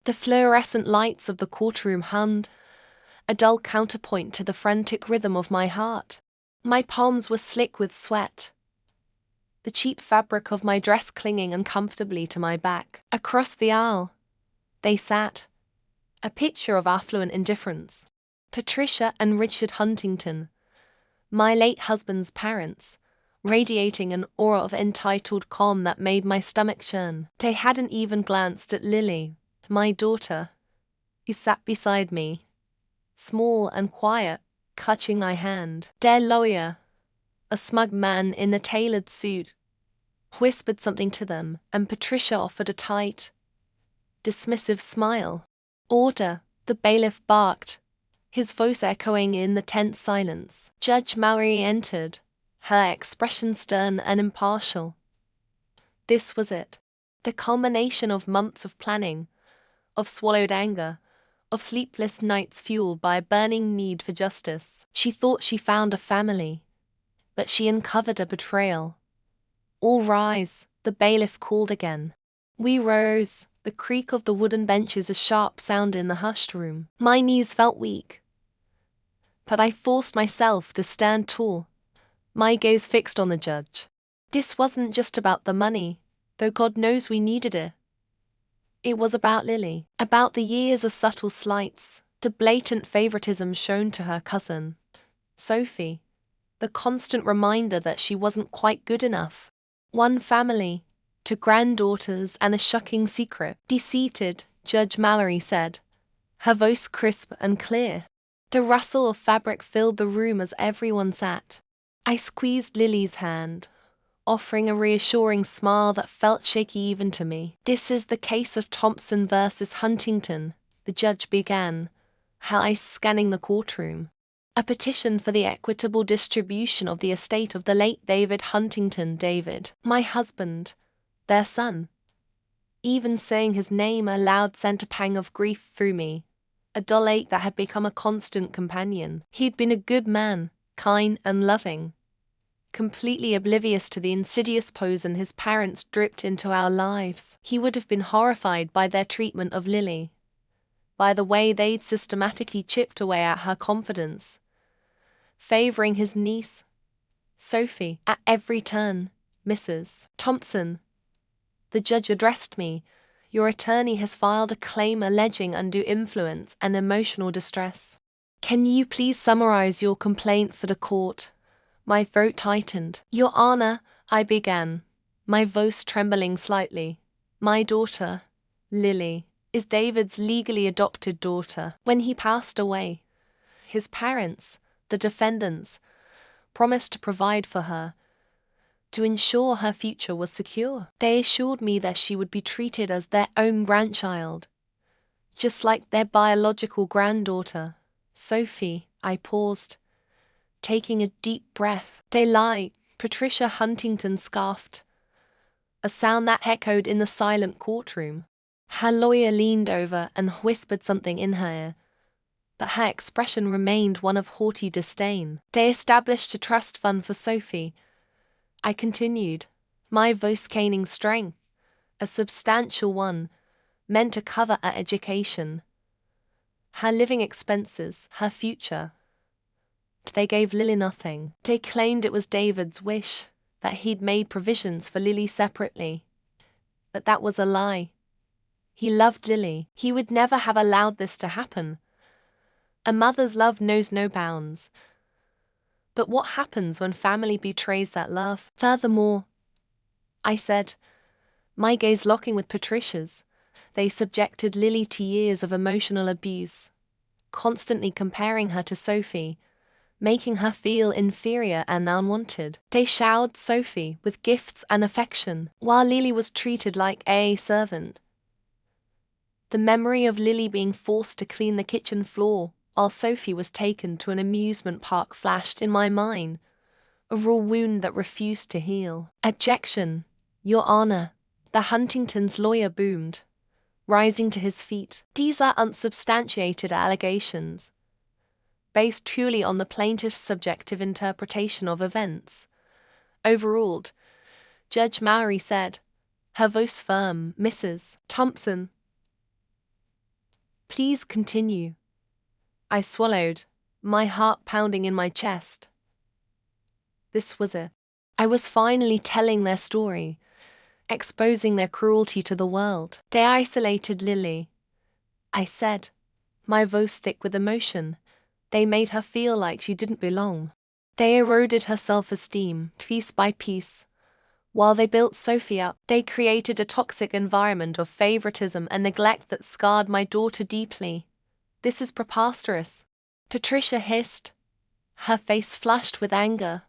The fluorescent lights of the courtroom hummed, a dull counterpoint to the frantic rhythm of my heart. My palms were slick with sweat, the cheap fabric of my dress clinging uncomfortably to my back. Across the aisle, they sat, a picture of affluent indifference. Patricia and Richard Huntington, my late husband's parents, radiating an aura of entitled calm that made my stomach churn. They hadn't even glanced at Lily, my daughter, who sat beside me, small and quiet, clutching my hand. Their lawyer, a smug man in a tailored suit, whispered something to them, and Patricia offered a tight, dismissive smile. "Order," the bailiff barked, his voice echoing in the tense silence. Judge Mallory entered, her expression stern and impartial. This was it. The culmination of months of planning, of swallowed anger, of sleepless nights fueled by a burning need for justice. She thought she found a family, but she uncovered a betrayal. "All rise," the bailiff called again. We rose, the creak of the wooden benches a sharp sound in the hushed room. My knees felt weak, but I forced myself to stand tall, my gaze fixed on the judge. This wasn't just about the money, though God knows we needed it. It was about Lily, about the years of subtle slights, the blatant favoritism shown to her cousin, Sophie, the constant reminder that she wasn't quite good enough. One family, to granddaughters and a shocking secret. "Be seated," Judge Mallory said, her voice crisp and clear. The rustle of fabric filled the room as everyone sat. I squeezed Lily's hand, offering a reassuring smile that felt shaky even to me. "This is the case of Thompson versus Huntington," the judge began, her eyes scanning the courtroom. "A petition for the equitable distribution of the estate of the late David Huntington. David, my husband, their son." Even saying his name aloud sent a pang of grief through me, a dull ache that had become a constant companion. He'd been a good man, kind and loving, completely oblivious to the insidious poison his parents dripped into our lives. He would have been horrified by their treatment of Lily, by the way they'd systematically chipped away at her confidence, favoring his niece, Sophie, at every turn. "Mrs. Thompson," the judge addressed me, "your attorney has filed a claim alleging undue influence and emotional distress. Can you please summarize your complaint for the court?" My throat tightened. "Your Honor," I began, my voice trembling slightly, "my daughter, Lily, is David's legally adopted daughter. When he passed away, his parents, the defendants, promised to provide for her, to ensure her future was secure. They assured me that she would be treated as their own grandchild, just like their biological granddaughter, Sophie." I paused, taking a deep breath. "They lie," Patricia Huntington scoffed, a sound that echoed in the silent courtroom. Her lawyer leaned over and whispered something in her ear, but her expression remained one of haughty disdain. "They established a trust fund for Sophie," I continued, my voice gaining strength, "a substantial one, meant to cover her education, her living expenses, her future. They gave Lily nothing. They claimed it was David's wish, that he'd made provisions for Lily separately. But that was a lie. He loved Lily. He would never have allowed this to happen. A mother's love knows no bounds. But what happens when family betrays that love? Furthermore," I said, my gaze locking with Patricia's, "they subjected Lily to years of emotional abuse, constantly comparing her to Sophie, making her feel inferior and unwanted. They showered Sophie with gifts and affection, while Lily was treated like a servant. The memory of Lily being forced to clean the kitchen floor while Sophie was taken to an amusement park flashed in my mind, a raw wound that refused to heal. "Objection, Your Honor," the Huntington's lawyer boomed, rising to his feet. "These are unsubstantiated allegations, based purely on the plaintiff's subjective interpretation of events." Overruled, Judge Mallory said, her voice firm. "Mrs. Thompson, Please continue. I swallowed, my heart pounding in my chest. This was it. I was finally telling their story, exposing their cruelty to the world. They isolated Lily, I said, my voice thick with emotion. They made her feel like she didn't belong. They eroded her self-esteem, piece by piece. While they built Sophie up, they created a toxic environment of favoritism and neglect that scarred my daughter deeply. This is preposterous. Patricia hissed. Her face flushed with anger.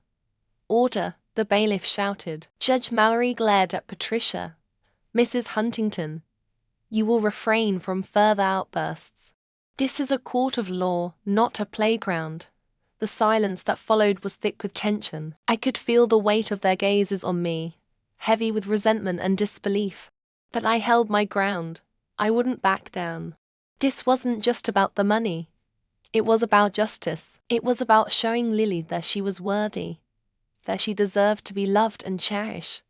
Order, the bailiff shouted. Judge Mallory glared at Patricia. Mrs. Huntington, you will refrain from further outbursts. This is a court of law, not a playground. The silence that followed was thick with tension. I could feel the weight of their gazes on me, heavy with resentment and disbelief. But I held my ground. I wouldn't back down. This wasn't just about the money. It was about justice. It was about showing Lily that she was worthy, that she deserved to be loved and cherished,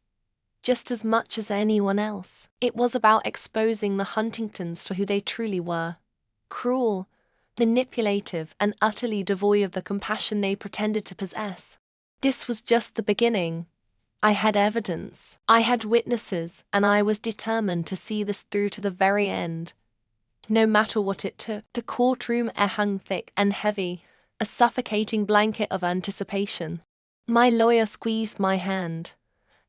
just as much as anyone else. It was about exposing the Huntingtons for who they truly were. Cruel, manipulative, and utterly devoid of the compassion they pretended to possess. This was just the beginning. I had evidence. I had witnesses, and I was determined to see this through to the very end. No matter what it took. The courtroom air hung thick and heavy, a suffocating blanket of anticipation. My lawyer squeezed my hand,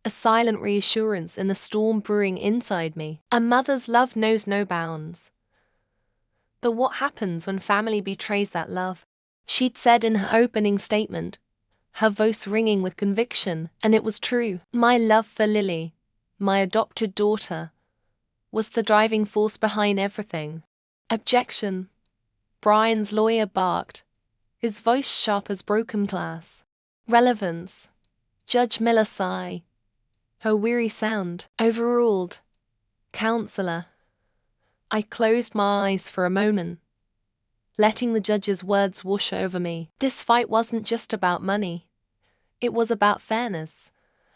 a silent reassurance in the storm brewing inside me. A mother's love knows no bounds. But what happens when family betrays that love? She'd said in her opening statement, her voice ringing with conviction, and it was true. My love for Lily, my adopted daughter, was the driving force behind everything. Objection. Brian's lawyer barked, his voice sharp as broken glass. Relevance. Judge Miller sighed, her weary sound. Overruled. Counselor. I closed my eyes for a moment, letting the judge's words wash over me. This fight wasn't just about money. It was about fairness,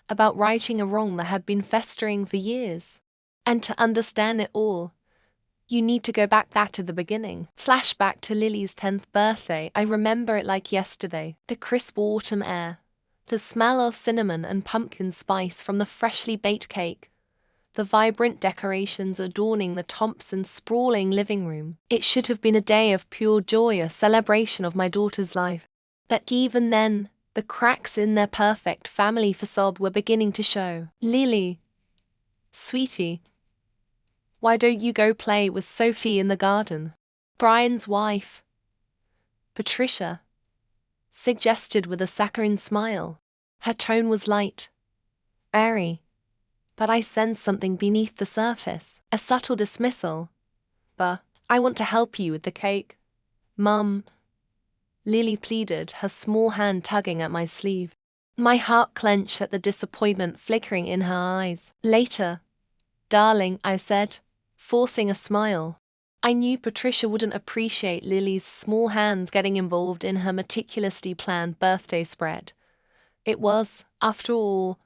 about righting a wrong that had been festering for years. And to understand it all, you need to go back to the beginning. Flashback to Lily's 10th birthday. I remember it like yesterday. The crisp autumn air, the smell of cinnamon and pumpkin spice from the freshly baked cake, the vibrant decorations adorning the Thompsons' sprawling living room. It should have been a day of pure joy, a celebration of my daughter's life. But even then, the cracks in their perfect family facade were beginning to show. Lily, sweetie, why don't you go play with Sophie in the garden? Brian's wife, Patricia, suggested with a saccharine smile. Her tone was light, airy, but I sensed something beneath the surface, a subtle dismissal. But I want to help you with the cake, Mum, Lily pleaded, her small hand tugging at my sleeve. My heart clenched at the disappointment flickering in her eyes. Later, darling, I said, forcing a smile. I knew Patricia wouldn't appreciate Lily's small hands getting involved in her meticulously planned birthday spread. It was, after all,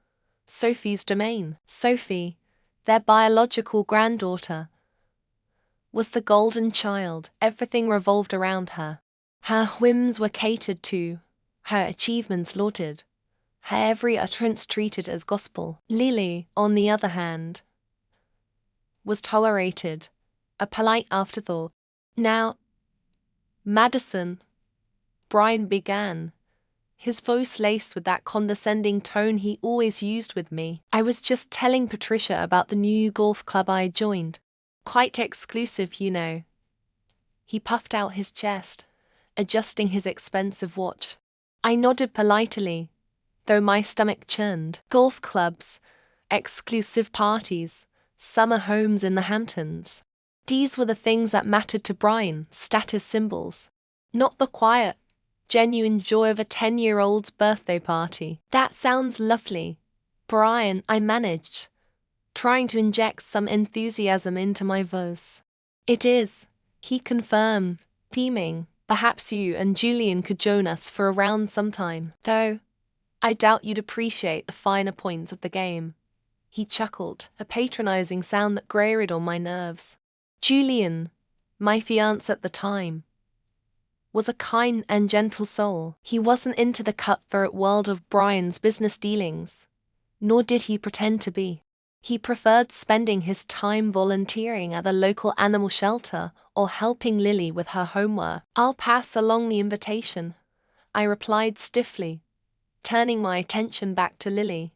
Sophie's domain. Sophie, their biological granddaughter, was the golden child. Everything revolved around her. Her whims were catered to, her achievements lauded, her every utterance treated as gospel. Lily, on the other hand, was tolerated, a polite afterthought. Now, Madison, Brian began, his voice laced with that condescending tone he always used with me. I was just telling Patricia about the new golf club I joined. Quite exclusive, you know. He puffed out his chest, adjusting his expensive watch. I nodded politely, though my stomach churned. Golf clubs, exclusive parties, summer homes in the Hamptons. These were the things that mattered to Brian, status symbols. Not the quiet, genuine joy of a 10-year-old's birthday party. That sounds lovely, Brian, I managed, trying to inject some enthusiasm into my voice. It is, he confirmed, beaming. Perhaps you and Julian could join us for a round sometime. Though, I doubt you'd appreciate the finer points of the game. He chuckled, a patronizing sound that grated on my nerves. Julian, my fiancé at the time, was a kind and gentle soul. He wasn't into the cutthroat world of Brian's business dealings, nor did he pretend to be. He preferred spending his time volunteering at the local animal shelter or helping Lily with her homework. "I'll pass along the invitation," I replied stiffly, turning my attention back to Lily,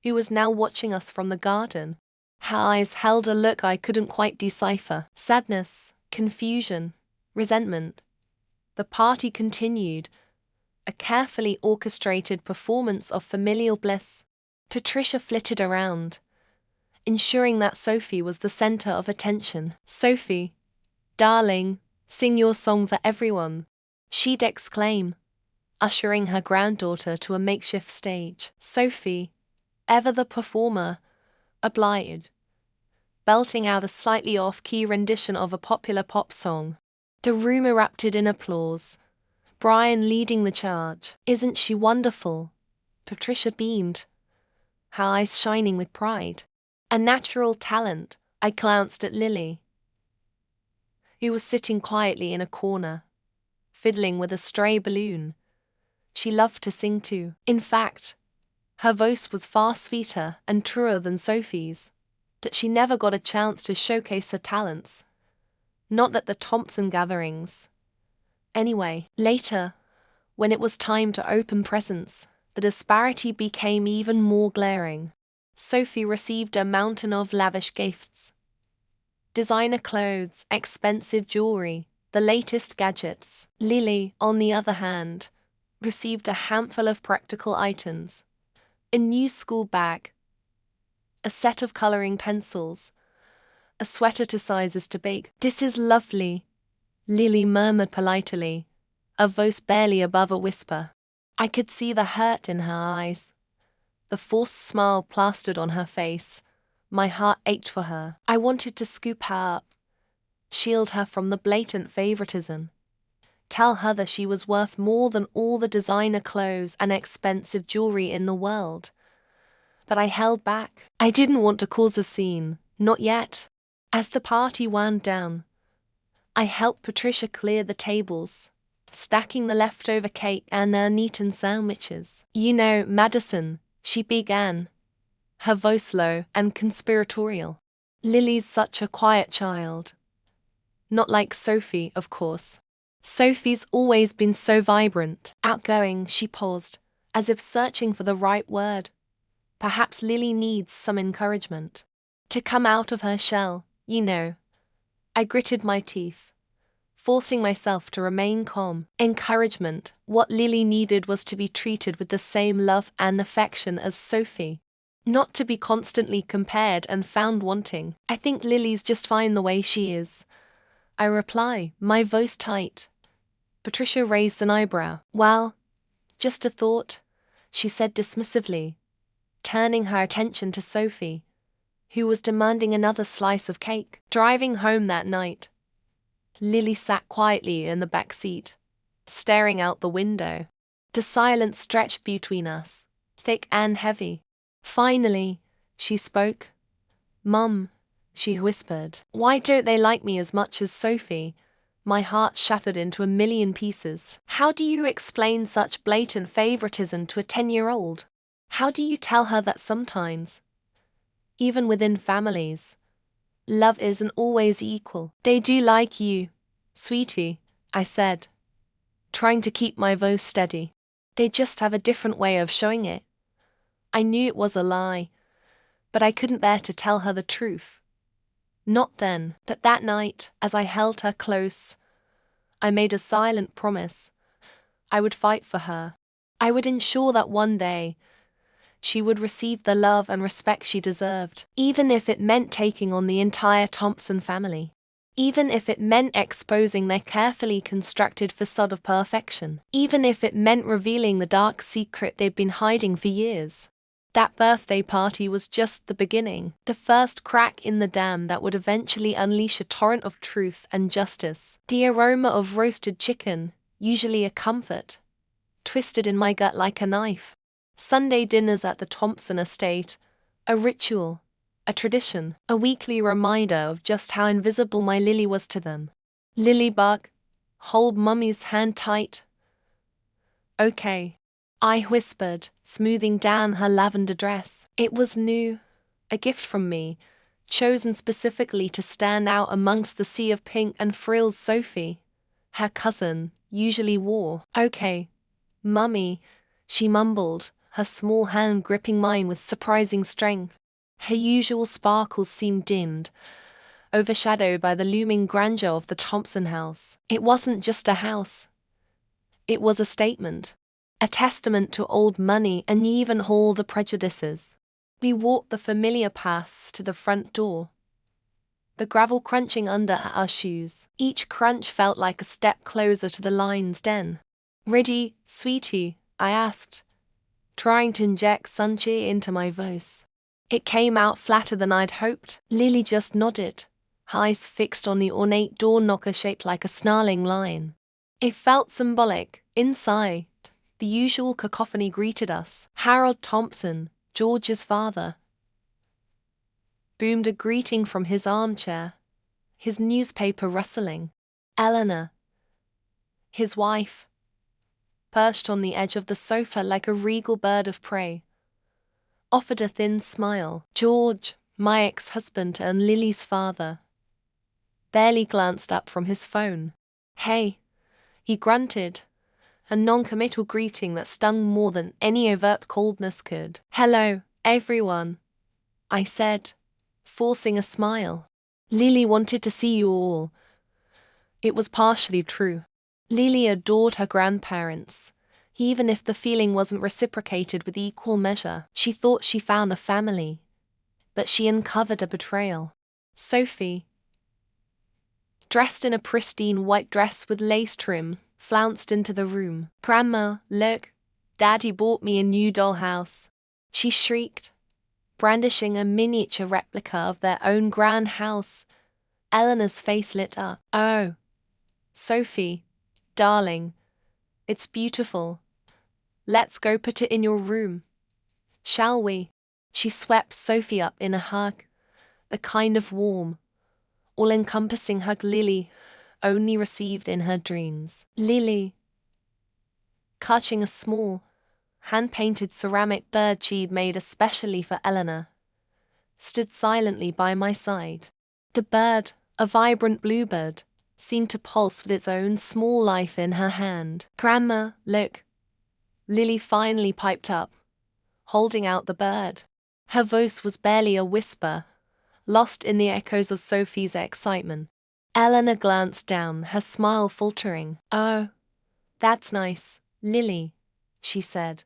who was now watching us from the garden. Her eyes held a look I couldn't quite decipher. Sadness, confusion, resentment. The party continued, a carefully orchestrated performance of familial bliss. Patricia flitted around, ensuring that Sophie was the center of attention. "Sophie, darling, sing your song for everyone," she'd exclaim, ushering her granddaughter to a makeshift stage. Sophie, ever the performer, obliged, belting out a slightly off-key rendition of a popular pop song. The room erupted in applause, Brian leading the charge. "Isn't she wonderful?" Patricia beamed, her eyes shining with pride. "A natural talent." I glanced at Lily, who was sitting quietly in a corner, fiddling with a stray balloon. She loved to sing too. In fact, her voice was far sweeter and truer than Sophie's, but she never got a chance to showcase her talents. Not at the Thompson gatherings. Anyway, later, when it was time to open presents, the disparity became even more glaring. Sophie received a mountain of lavish gifts. Designer clothes, expensive jewelry, the latest gadgets. Lily, on the other hand, received a handful of practical items. A new school bag, a set of coloring pencils, a sweater to sizes too big. "This is lovely," Lily murmured politely, a voice barely above a whisper. I could see the hurt in her eyes, the forced smile plastered on her face. My heart ached for her. I wanted to scoop her up, shield her from the blatant favoritism, tell her that she was worth more than all the designer clothes and expensive jewelry in the world. But I held back. I didn't want to cause a scene, not yet. As the party wound down, I helped Patricia clear the tables, stacking the leftover cake and uneaten sandwiches. "You know, Madison," she began, her voice low and conspiratorial. "Lily's such a quiet child. Not like Sophie, of course. Sophie's always been so vibrant, outgoing." She paused, as if searching for the right word. "Perhaps Lily needs some encouragement to come out of her shell, you know." I gritted my teeth, forcing myself to remain calm. Encouragement. What Lily needed was to be treated with the same love and affection as Sophie, not to be constantly compared and found wanting. "I think Lily's just fine the way she is," I reply, my voice tight. Patricia raised an eyebrow. "Well, just a thought," she said dismissively, turning her attention to Sophie, who was demanding another slice of cake. Driving home that night, Lily sat quietly in the back seat, staring out the window. The silence stretched between us, thick and heavy. Finally, she spoke. "Mum," she whispered, "why don't they like me as much as Sophie?" My heart shattered into a million pieces. How do you explain such blatant favoritism to a 10-year-old? How do you tell her that sometimes, even within families, love isn't always equal? "They do like you, sweetie," I said, trying to keep my voice steady. "They just have a different way of showing it." I knew it was a lie, but I couldn't bear to tell her the truth. Not then, but that night, as I held her close, I made a silent promise. I would fight for her. I would ensure that one day, she would receive the love and respect she deserved, even if it meant taking on the entire Thompson family. Even if it meant exposing their carefully constructed facade of perfection. Even if it meant revealing the dark secret they'd been hiding for years. That birthday party was just the beginning, the first crack in the dam that would eventually unleash a torrent of truth and justice. The aroma of roasted chicken, usually a comfort, twisted in my gut like a knife. Sunday dinners at the Thompson estate, a ritual, a tradition, a weekly reminder of just how invisible my Lily was to them. Lilybug, hold Mummy's hand tight. Okay, I whispered, smoothing down her lavender dress. It was new, a gift from me, chosen specifically to stand out amongst the sea of pink and frills Sophie, her cousin, usually wore. Okay, Mummy, she mumbled, her small hand gripping mine with surprising strength. Her usual sparkles seemed dimmed, overshadowed by the looming grandeur of the Thompson house. It wasn't just a house. It was a statement. A testament to old money and even all the prejudices. We walked the familiar path to the front door, the gravel crunching under our shoes. Each crunch felt like a step closer to the lion's den. Ready, sweetie? I asked, trying to inject sunshine into my voice. It came out flatter than I'd hoped. Lily just nodded, her eyes fixed on the ornate door knocker shaped like a snarling lion. It felt symbolic. Inside, the usual cacophony greeted us. Harold Thompson, George's father, boomed a greeting from his armchair, his newspaper rustling. Eleanor, his wife, perched on the edge of the sofa like a regal bird of prey, offered a thin smile. George, my ex-husband and Lily's father, barely glanced up from his phone. Hey, he grunted, a non-committal greeting that stung more than any overt coldness could. Hello, everyone, I said, forcing a smile. Lily wanted to see you all. It was partially true. Lily adored her grandparents, even if the feeling wasn't reciprocated with equal measure. She thought she found a family, but she uncovered a betrayal. Sophie, dressed in a pristine white dress with lace trim, flounced into the room. Grandma, look, Daddy bought me a new dollhouse, she shrieked, brandishing a miniature replica of their own grand house. Eleanor's face lit up. Oh, Sophie, darling, it's beautiful. Let's go put it in your room, shall we? She swept Sophie up in a hug, the kind of warm, all-encompassing hug Lily only received in her dreams. Lily, clutching a small, hand-painted ceramic bird she'd made especially for Eleanor, stood silently by my side. The bird, a vibrant bluebird, seemed to pulse with its own small life in her hand. Grandma, look, Lily finally piped up, holding out the bird. Her voice was barely a whisper, lost in the echoes of Sophie's excitement. Eleanor glanced down, her smile faltering. Oh, that's nice, Lily, she said,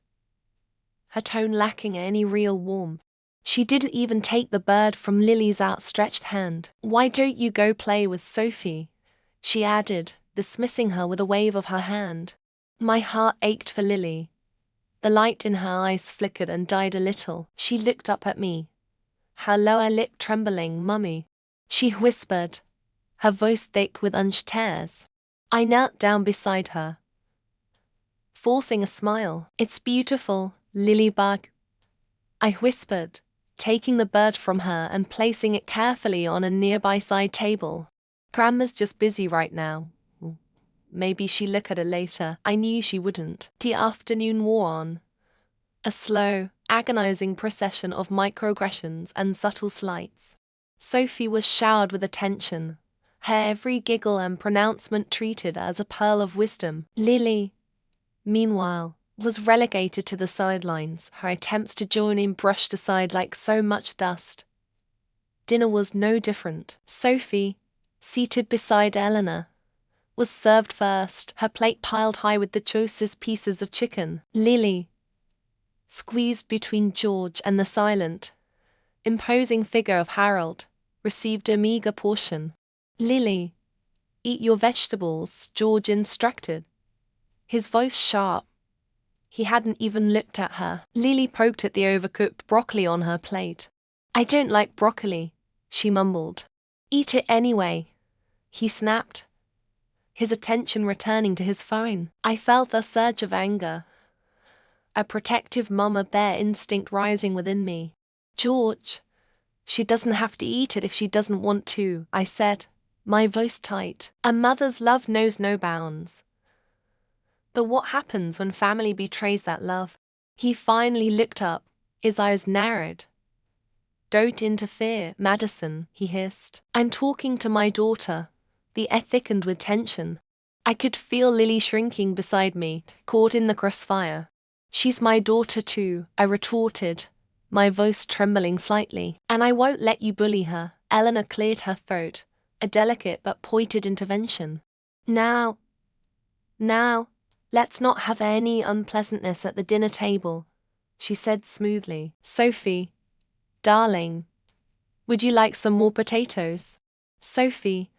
her tone lacking any real warmth. She didn't even take the bird from Lily's outstretched hand. Why don't you go play with Sophie? She added, dismissing her with a wave of her hand. My heart ached for Lily. The light in her eyes flickered and died a little. She looked up at me, her lower lip trembling. Mummy, she whispered, her voice thick with unshed tears. I knelt down beside her, forcing a smile. It's beautiful, Lilybug, I whispered, taking the bird from her and placing it carefully on a nearby side table. Grandma's just busy right now. Maybe she'll look at it later. I knew she wouldn't. The afternoon wore on, a slow, agonizing procession of microaggressions and subtle slights. Sophie was showered with attention, her every giggle and pronouncement treated as a pearl of wisdom. Lily, meanwhile, was relegated to the sidelines, her attempts to join in brushed aside like so much dust. Dinner was no different. Sophie, seated beside Eleanor, was served first, her plate piled high with the choicest pieces of chicken. Lily, squeezed between George and the silent, imposing figure of Harold, received a meager portion. Lily, eat your vegetables, George instructed, his voice sharp. He hadn't even looked at her. Lily poked at the overcooked broccoli on her plate. I don't like broccoli, she mumbled. Eat it anyway, he snapped, his attention returning to his phone. I felt a surge of anger, a protective mama bear instinct rising within me. George, She doesn't have to eat it if she doesn't want to, I said, my voice tight. A mother's love knows no bounds. But what happens when family betrays that love? He finally looked up, his eyes narrowed. Don't interfere, Madison, he hissed. I'm talking to my daughter. The air thickened with tension. I could feel Lily shrinking beside me, caught in the crossfire. She's my daughter too, I retorted, my voice trembling slightly. And I won't let you bully her. Eleanor cleared her throat, a delicate but pointed intervention. Now, let's not have any unpleasantness at the dinner table, she said smoothly. Sophie, darling, would you like some more potatoes? Sophie,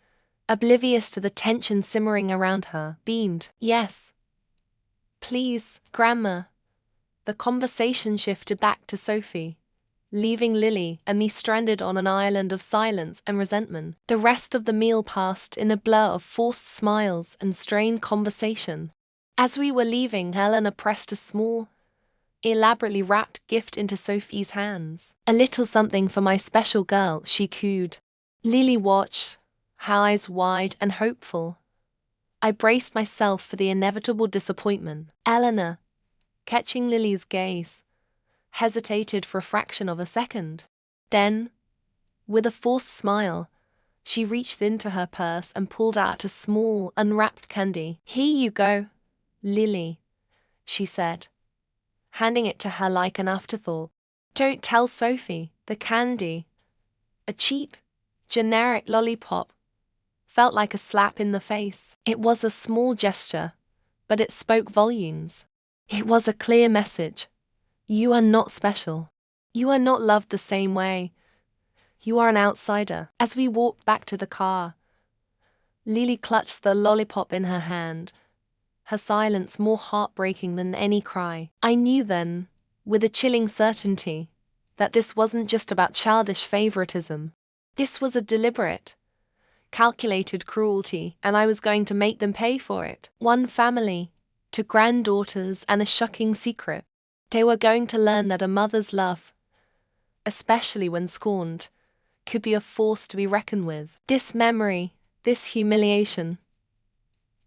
oblivious to the tension simmering around her, beamed. Yes. Please, Grandma. The conversation shifted back to Sophie, leaving Lily and me stranded on an island of silence and resentment. The rest of the meal passed in a blur of forced smiles and strained conversation. As we were leaving, Eleanor pressed a small, elaborately wrapped gift into Sophie's hands. A little something for my special girl, she cooed. Lily watched, her eyes wide and hopeful. I braced myself for the inevitable disappointment. Eleanor, catching Lily's gaze, hesitated for a fraction of a second. Then, with a forced smile, she reached into her purse and pulled out a small, unwrapped candy. Here you go, Lily, she said, handing it to her like an afterthought. Don't tell Sophie, the candy, a cheap, generic lollipop, felt like a slap in the face. It was a small gesture, but it spoke volumes. It was a clear message. You are not special. You are not loved the same way. You are an outsider. As we walked back to the car, Lily clutched the lollipop in her hand, her silence more heartbreaking than any cry. I knew then, with a chilling certainty, that this wasn't just about childish favoritism. This was a deliberate, calculated cruelty, and I was going to make them pay for it. One family, to granddaughters and a shocking secret. They were going to learn that a mother's love, especially when scorned, could be a force to be reckoned with. This memory, this humiliation,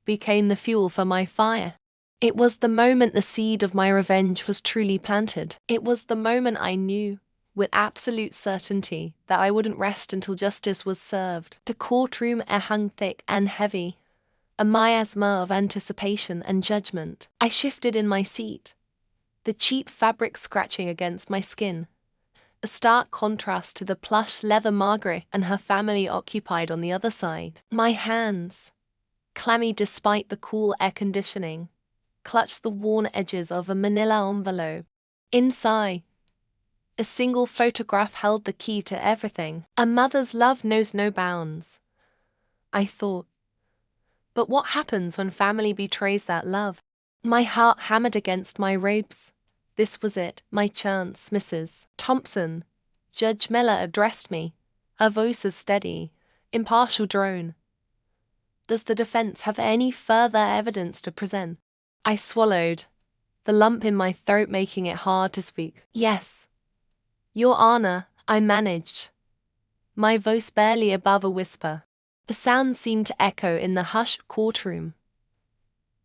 became the fuel for my fire. It was the moment the seed of my revenge was truly planted. It was the moment I knew, with absolute certainty, that I wouldn't rest until justice was served. The courtroom air hung thick and heavy, a miasma of anticipation and judgment. I shifted in my seat, the cheap fabric scratching against my skin, a stark contrast to the plush leather Margaret and her family occupied on the other side. My hands, clammy despite the cool air conditioning, clutched the worn edges of a manila envelope. Inside, a single photograph held the key to everything. A mother's love knows no bounds, I thought. But what happens when family betrays that love? My heart hammered against my ribs. This was it, my chance, Mrs. Thompson. Judge Miller addressed me, her voice a steady, impartial drone. Does the defense have any further evidence to present? I swallowed, the lump in my throat making it hard to speak. Yes, Your Honor, I managed, my voice barely above a whisper. The sound seemed to echo in the hushed courtroom,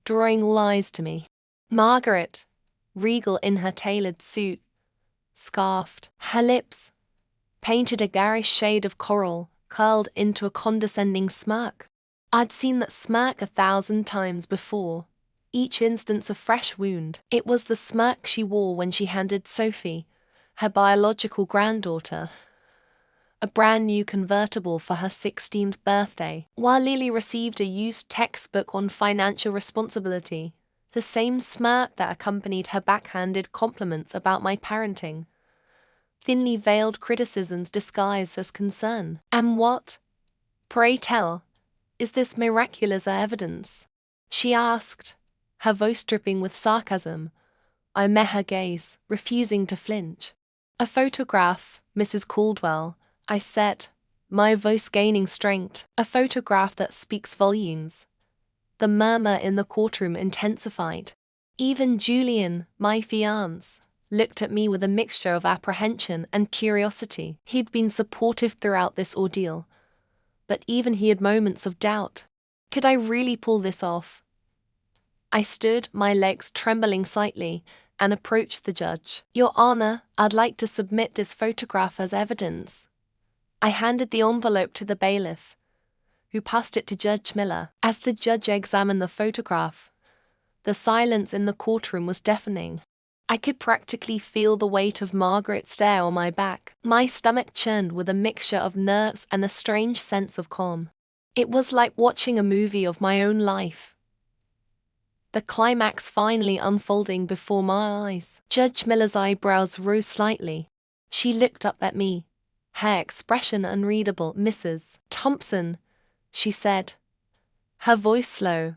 drawing all eyes to me. Margaret, regal in her tailored suit, scarfed, her lips, painted a garish shade of coral, curled into a condescending smirk. I'd seen that smirk 1,000 times before, each instance a fresh wound. It was the smirk she wore when she handed Sophie, her biological granddaughter, a brand new convertible for her 16th birthday, while Lily received a used textbook on financial responsibility, the same smirk that accompanied her backhanded compliments about my parenting, thinly veiled criticisms disguised as concern. And what, pray tell, is this miraculous evidence? She asked, her voice dripping with sarcasm. I met her gaze, refusing to flinch. A photograph, Mrs. Caldwell, I said, my voice gaining strength. A photograph that speaks volumes. The murmur in the courtroom intensified. Even Julian, my fiancé, looked at me with a mixture of apprehension and curiosity. He'd been supportive throughout this ordeal, but even he had moments of doubt. Could I really pull this off? I stood, my legs trembling slightly, and approached the judge. "Your Honor, I'd like to submit this photograph as evidence." I handed the envelope to the bailiff, who passed it to Judge Miller. As the judge examined the photograph, the silence in the courtroom was deafening. I could practically feel the weight of Margaret's stare on my back. My stomach churned with a mixture of nerves and a strange sense of calm. It was like watching a movie of my own life, the climax finally unfolding before my eyes. Judge Miller's eyebrows rose slightly. She looked up at me, her expression unreadable. "Mrs. Thompson," she said, her voice slow,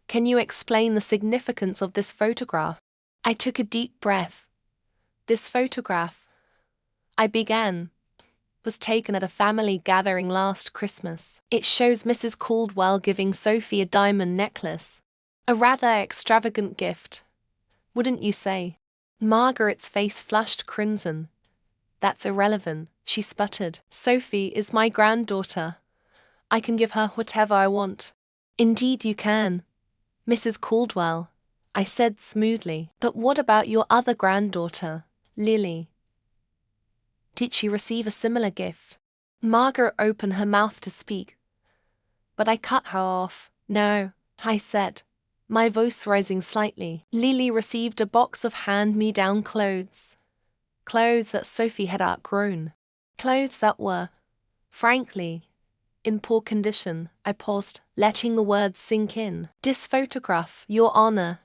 "can you explain the significance of this photograph?" I took a deep breath. "This photograph," I began, "was taken at a family gathering last Christmas. It shows Mrs. Caldwell giving Sophie a diamond necklace. A rather extravagant gift, wouldn't you say?" Margaret's face flushed crimson. "That's irrelevant," she sputtered. "Sophie is my granddaughter. I can give her whatever I want." "Indeed you can, Mrs. Caldwell," I said smoothly. "But what about your other granddaughter, Lily? Did she receive a similar gift?" Margaret opened her mouth to speak, but I cut her off. "No," I said, my voice rising slightly. "Lily received a box of hand-me-down clothes. Clothes that Sophie had outgrown. Clothes that were, frankly, in poor condition." I paused, letting the words sink in. "This photograph, Your Honor,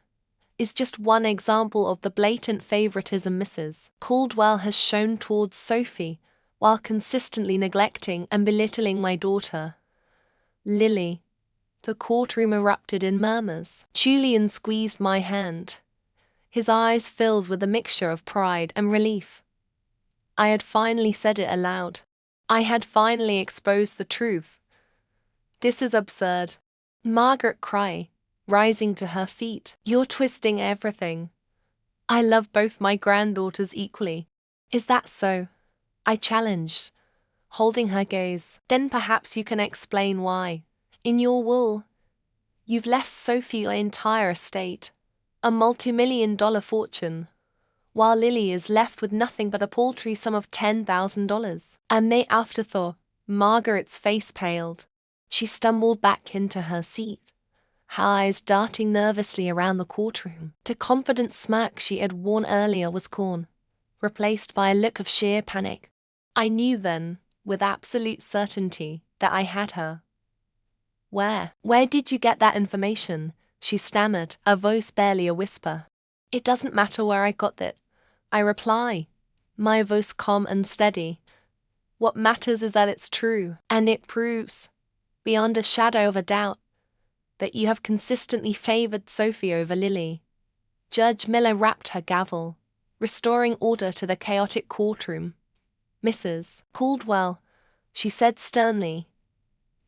is just one example of the blatant favoritism Mrs. Caldwell has shown towards Sophie, while consistently neglecting and belittling my daughter, Lily." The courtroom erupted in murmurs. Julian squeezed my hand, his eyes filled with a mixture of pride and relief. I had finally said it aloud. I had finally exposed the truth. "This is absurd," Margaret cried, rising to her feet. "You're twisting everything. I love both my granddaughters equally." "Is that so?" I challenged, holding her gaze. "Then perhaps you can explain why, in your will, you've left Sophie your entire estate, a multi-million-dollar fortune, while Lily is left with nothing but a paltry sum of $10,000. And may afterthought." Margaret's face paled. She stumbled back into her seat, her eyes darting nervously around the courtroom. The confident smirk she had worn earlier was gone, replaced by a look of sheer panic. I knew then, with absolute certainty, that I had her. Where did you get that information?" she stammered, her voice barely a whisper. "It doesn't matter where I got it," I reply, my voice calm and steady. "What matters is that it's true, and it proves, beyond a shadow of a doubt, that you have consistently favored Sophie over Lily." Judge Miller rapped her gavel, restoring order to the chaotic courtroom. "Mrs. Caldwell," she said sternly,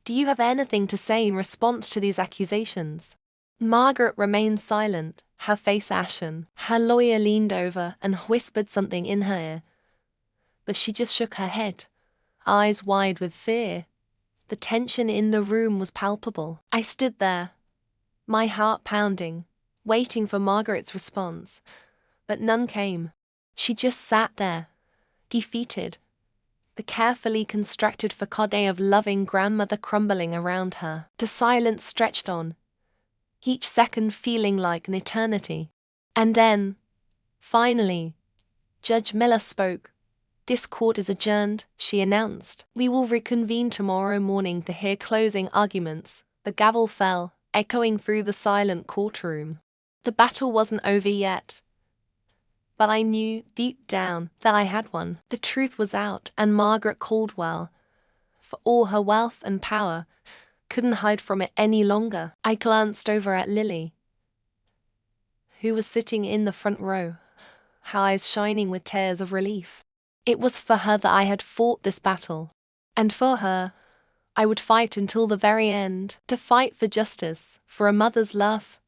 "do you have anything to say in response to these accusations?" Margaret remained silent, her face ashen. Her lawyer leaned over and whispered something in her ear, but she just shook her head, eyes wide with fear. The tension in the room was palpable. I stood there, my heart pounding, waiting for Margaret's response, but none came. She just sat there, defeated, the carefully constructed facade of loving grandmother crumbling around her. The silence stretched on, each second feeling like an eternity. And then, finally, Judge Miller spoke. "This court is adjourned," she announced. "We will reconvene tomorrow morning to hear closing arguments." The gavel fell, echoing through the silent courtroom. The battle wasn't over yet, but I knew, deep down, that I had won. The truth was out, and Margaret Caldwell, for all her wealth and power, couldn't hide from it any longer. I glanced over at Lily, who was sitting in the front row, her eyes shining with tears of relief. It was for her that I had fought this battle, and for her, I would fight until the very end. To fight for justice, for a mother's love,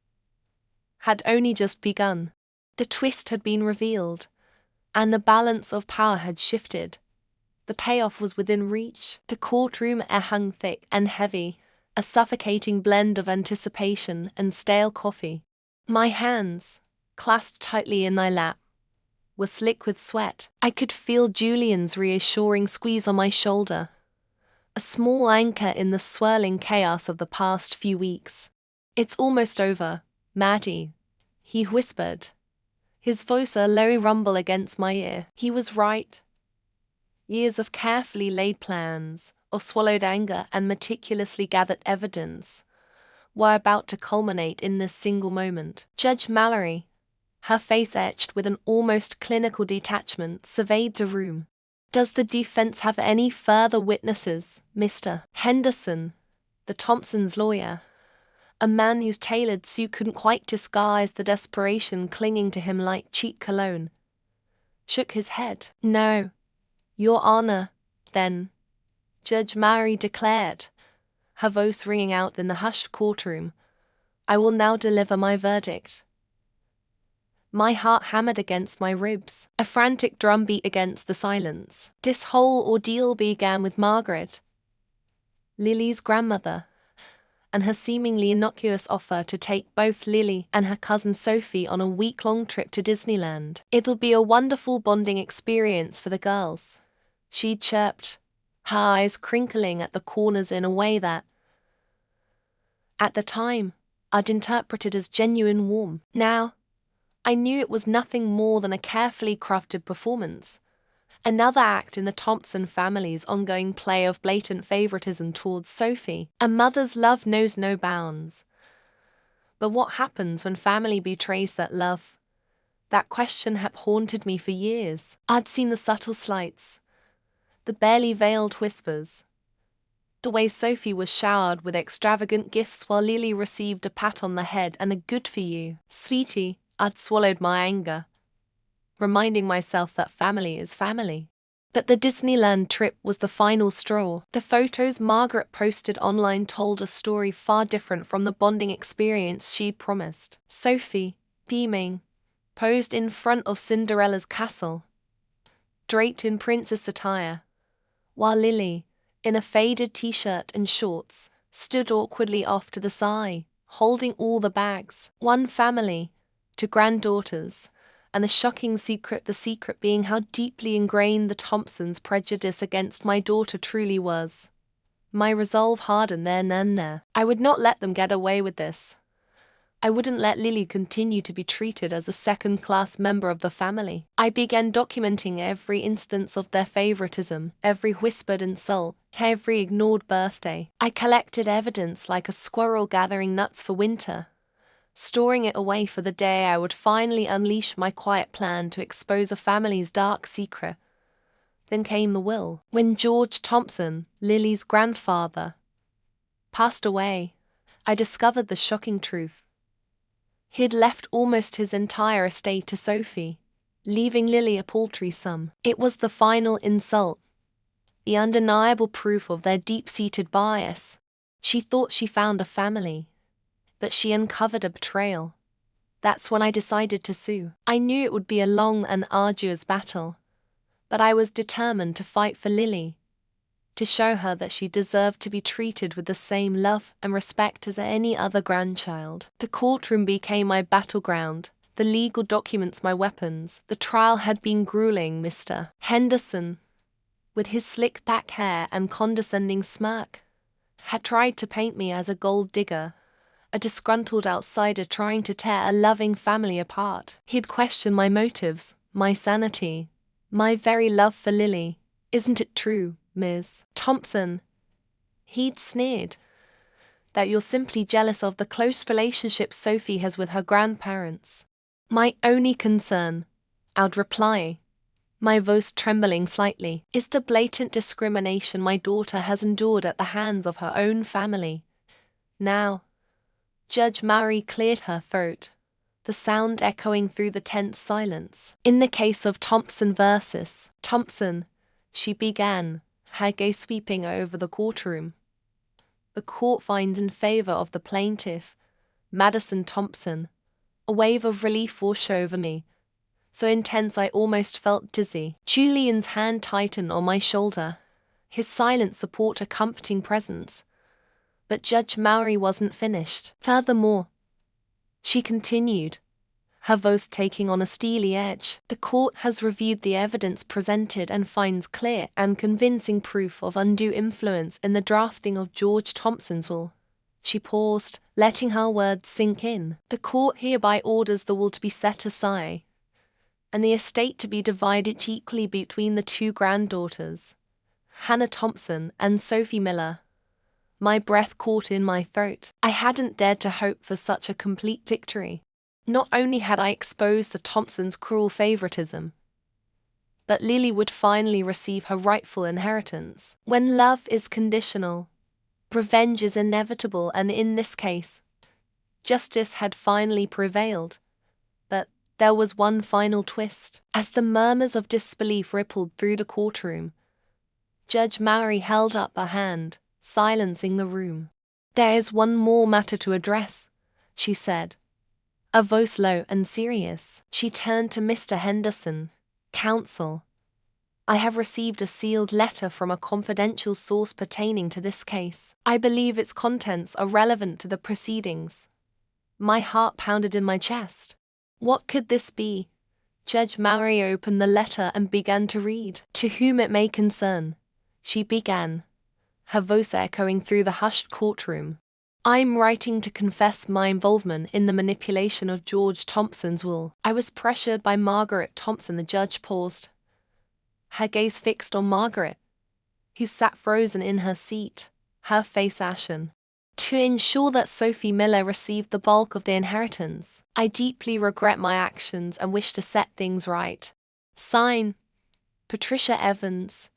had only just begun. The twist had been revealed, and the balance of power had shifted. The payoff was within reach. The courtroom air hung thick and heavy, a suffocating blend of anticipation and stale coffee. My hands, clasped tightly in my lap, were slick with sweat. I could feel Julian's reassuring squeeze on my shoulder, a small anchor in the swirling chaos of the past few weeks. "It's almost over, Maddie," he whispered, his voice a low rumble against my ear. He was right. Years of carefully laid plans, of swallowed anger and meticulously gathered evidence, were about to culminate in this single moment. Judge Mallory, her face etched with an almost clinical detachment, surveyed the room. "Does the defense have any further witnesses, Mr. Henderson?" The Thompsons' lawyer, a man whose tailored suit couldn't quite disguise the desperation clinging to him like cheap cologne, shook his head. "No, Your Honor," then Judge Mallory declared, her voice ringing out in the hushed courtroom. "I will now deliver my verdict." My heart hammered against my ribs, a frantic drumbeat against the silence. This whole ordeal began with Margaret, Lily's grandmother, and her seemingly innocuous offer to take both Lily and her cousin Sophie on a week-long trip to Disneyland. "It'll be a wonderful bonding experience for the girls," she chirped, her eyes crinkling at the corners in a way that, at the time, I'd interpreted as genuine warmth. Now, I knew it was nothing more than a carefully crafted performance, another act in the Thompson family's ongoing play of blatant favoritism towards Sophie. A mother's love knows no bounds. But what happens when family betrays that love? That question had haunted me for years. I'd seen the subtle slights, the barely veiled whispers, the way Sophie was showered with extravagant gifts while Lily received a pat on the head and a "good for you, sweetie." I'd swallowed my anger, reminding myself that family is family. But the Disneyland trip was the final straw. The photos Margaret posted online told a story far different from the bonding experience she'd promised. Sophie, beaming, posed in front of Cinderella's castle, draped in princess attire, while Lily, in a faded t-shirt and shorts, stood awkwardly off to the side, holding all the bags. One family, to granddaughters, and the shocking secret, the secret being how deeply ingrained the Thompsons' prejudice against my daughter truly was. My resolve hardened there and there. I would not let them get away with this. I wouldn't let Lily continue to be treated as a second-class member of the family. I began documenting every instance of their favoritism, every whispered insult, every ignored birthday. I collected evidence like a squirrel gathering nuts for winter, storing it away for the day I would finally unleash my quiet plan to expose a family's dark secret. Then came the will. When George Thompson, Lily's grandfather, passed away, I discovered the shocking truth. He'd left almost his entire estate to Sophie, leaving Lily a paltry sum. It was the final insult, the undeniable proof of their deep-seated bias. She thought she found a family, but she uncovered a betrayal. That's when I decided to sue. I knew it would be a long and arduous battle, but I was determined to fight for Lily, to show her that she deserved to be treated with the same love and respect as any other grandchild. The courtroom became my battleground, the legal documents my weapons. The trial had been grueling. Mr. Henderson, with his slick back hair and condescending smirk, had tried to paint me as a gold digger, a disgruntled outsider trying to tear a loving family apart. He'd questioned my motives, my sanity, my very love for Lily. "Isn't it true, Ms. Thompson?" he'd sneered, "that you're simply jealous of the close relationship Sophie has with her grandparents?" "My only concern," I'd reply, my voice trembling slightly, "is the blatant discrimination my daughter has endured at the hands of her own family." Now, Judge Mallory cleared her throat, the sound echoing through the tense silence. "In the case of Thompson versus Thompson," she began, her gaze sweeping over the courtroom, "the court finds in favor of the plaintiff, Madison Thompson, A wave of relief washed over me, so intense I almost felt dizzy. Julian's hand tightened on my shoulder, his silent support a comforting presence. But Judge Mowry wasn't finished. Furthermore, she continued, her voice taking on a steely edge, the court has reviewed the evidence presented and finds clear and convincing proof of undue influence in the drafting of George Thompson's will. She paused, letting her words sink in. The court hereby orders the will to be set aside, and the estate to be divided equally between the two granddaughters, Hannah Thompson and Sophie Miller. My breath caught in my throat. I hadn't dared to hope for such a complete victory. Not only had I exposed the Thompsons' cruel favoritism, but Lily would finally receive her rightful inheritance. When love is conditional, revenge is inevitable, and in this case, justice had finally prevailed. But there was one final twist. As the murmurs of disbelief rippled through the courtroom, Judge Mowry held up a hand, silencing the room. "There is one more matter to address," she said, a voice low and serious. She turned to Mr. Henderson, counsel. "I have received a sealed letter from a confidential source pertaining to this case. I believe its contents are relevant to the proceedings." My heart pounded in my chest. What could this be? Judge Mowry opened the letter and began to read. "To whom it may concern," she began, her voice echoing through the hushed courtroom. "I'm writing to confess my involvement in the manipulation of George Thompson's will. I was pressured by Margaret Thompson." The judge paused, her gaze fixed on Margaret, who sat frozen in her seat, her face ashen. "To ensure that Sophie Miller received the bulk of the inheritance. I deeply regret my actions and wish to set things right. Sign, Patricia Evans,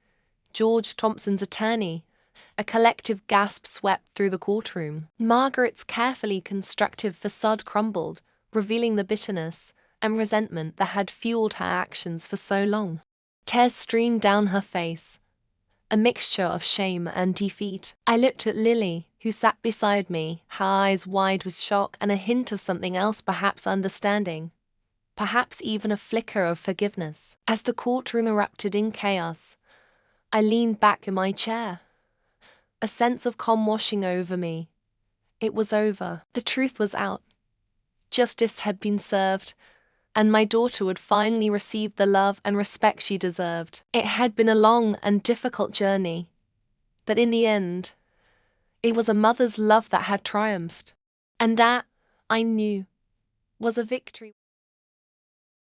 George Thompson's attorney." A collective gasp swept through the courtroom. Margaret's carefully constructed facade crumbled, revealing the bitterness and resentment that had fueled her actions for so long. Tears streamed down her face, a mixture of shame and defeat. I looked at Lily, who sat beside me, her eyes wide with shock and a hint of something else, perhaps understanding, perhaps even a flicker of forgiveness. As the courtroom erupted in chaos, I leaned back in my chair, a sense of calm washing over me. It was over. The truth was out. Justice had been served, and my daughter would finally receive the love and respect she deserved. It had been a long and difficult journey, but in the end, it was a mother's love that had triumphed. And that, I knew, was a victory.